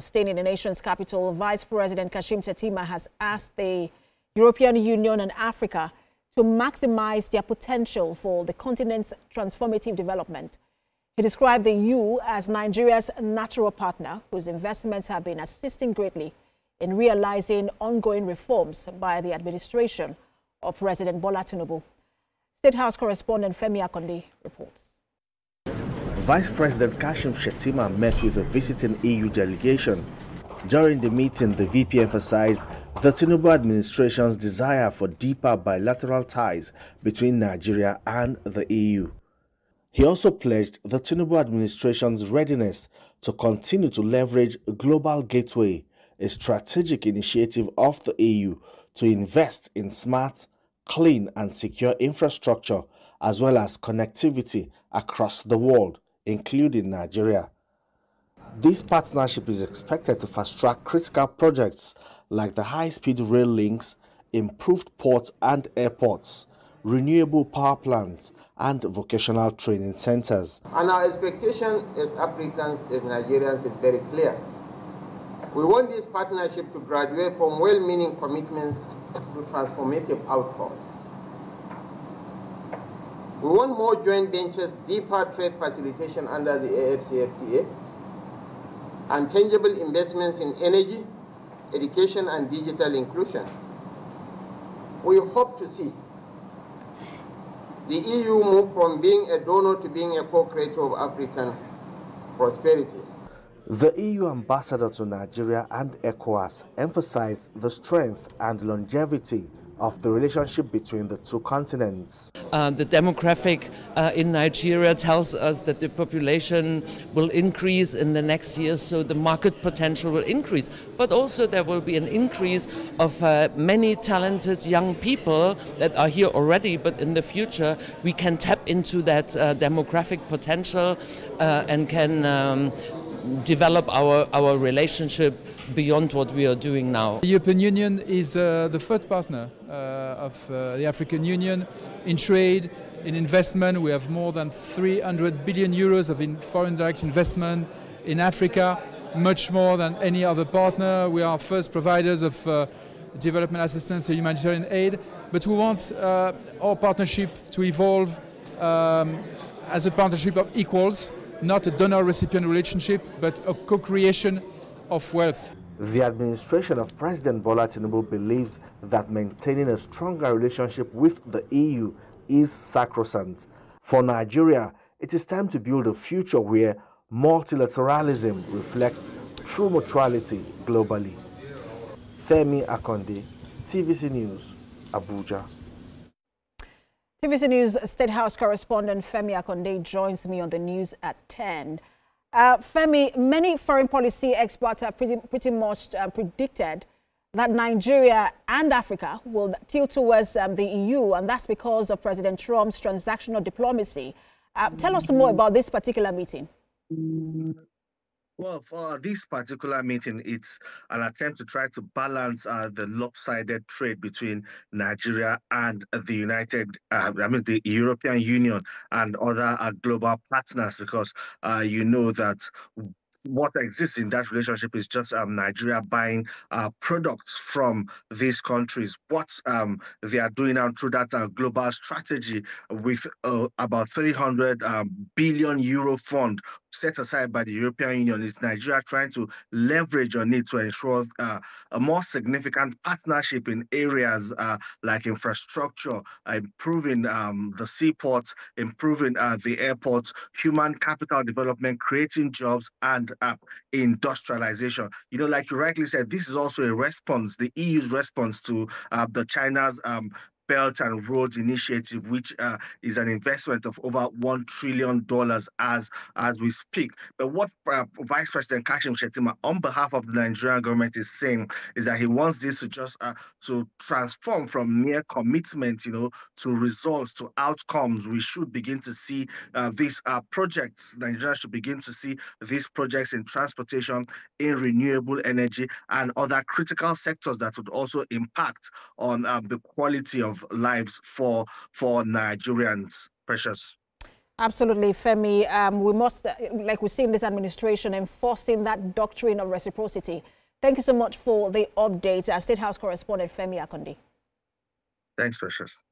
Staying in the nation's capital, Vice President Shttima has asked the European Union and Africa to maximize their potential for the continent's transformative development. He described the EU as Nigeria's natural partner, whose investments have been assisting greatly in realizing ongoing reforms by the administration of President Bola Tinubu. State House correspondent Femi Akonde reports. Vice President Shttima met with a visiting EU delegation. During the meeting, the VP emphasized the Tinubu administration's desire for deeper bilateral ties between Nigeria and the EU. He also pledged the Tinubu administration's readiness to continue to leverage Global Gateway, a strategic initiative of the EU to invest in smart, clean and secure infrastructure as well as connectivity across the world, including Nigeria. This partnership is expected to fast-track critical projects like the high-speed rail links, improved ports and airports, renewable power plants, and vocational training centers. And our expectation as Africans, as Nigerians, is very clear. We want this partnership to graduate from well-meaning commitments to transformative outcomes. We want more joint ventures, deeper trade facilitation under the AFCFTA, and tangible investments in energy, education, and digital inclusion. We hope to see the EU move from being a donor to being a co-creator of African prosperity. The EU ambassador to Nigeria and ECOWAS emphasized the strength and longevity of the relationship between the two continents. The demographic in Nigeria tells us that the population will increase in the next years, so the market potential will increase. But also there will be an increase of many talented young people that are here already, but in the future we can tap into that demographic potential and can develop our relationship beyond what we are doing now. The European Union is the third partner of the African Union in trade, in investment. We have more than 300 billion euros of foreign direct investment in Africa, much more than any other partner. We are first providers of development assistance and humanitarian aid, but we want our partnership to evolve as a partnership of equals, not a donor-recipient relationship, but a co-creation of wealth. The administration of President Bola Tinubu believes that maintaining a stronger relationship with the EU is sacrosanct. For Nigeria, it is time to build a future where multilateralism reflects true mutuality globally. Femi Akonde, TVC News, Abuja. TVC News State House correspondent Femi Akonde joins me on the news at 10. Femi, many foreign policy experts have pretty much predicted that Nigeria and Africa will tilt towards the EU, and that's because of President Trump's transactional diplomacy. Tell us more about this particular meeting. Well, for this particular meeting, it's an attempt to try to balance the lopsided trade between Nigeria and the European Union and other global partners, because you know that what exists in that relationship is just Nigeria buying products from these countries. What they are doing now through that global strategy with about 300 billion euro fund set aside by the European Union is Nigeria trying to leverage on it to ensure a more significant partnership in areas like infrastructure, improving the seaports, improving the airports, human capital development, creating jobs, and industrialization. You know, like you rightly said, this is also a response, the EU's response to the China's Belt and Road Initiative, which is an investment of over $1 trillion as we speak. But what Vice President Shttima, on behalf of the Nigerian government, is saying is that he wants this to just to transform from mere commitment, you know, to results, to outcomes. We should begin to see these projects. Nigeria should begin to see these projects in transportation, in renewable energy, and other critical sectors that would also impact on the quality of lives for Nigerians. Precious. Absolutely, Femi. We must, like we see in this administration, enforcing that doctrine of reciprocity. Thank you so much for the update. Our State House correspondent, Femi Akondi. Thanks, Precious.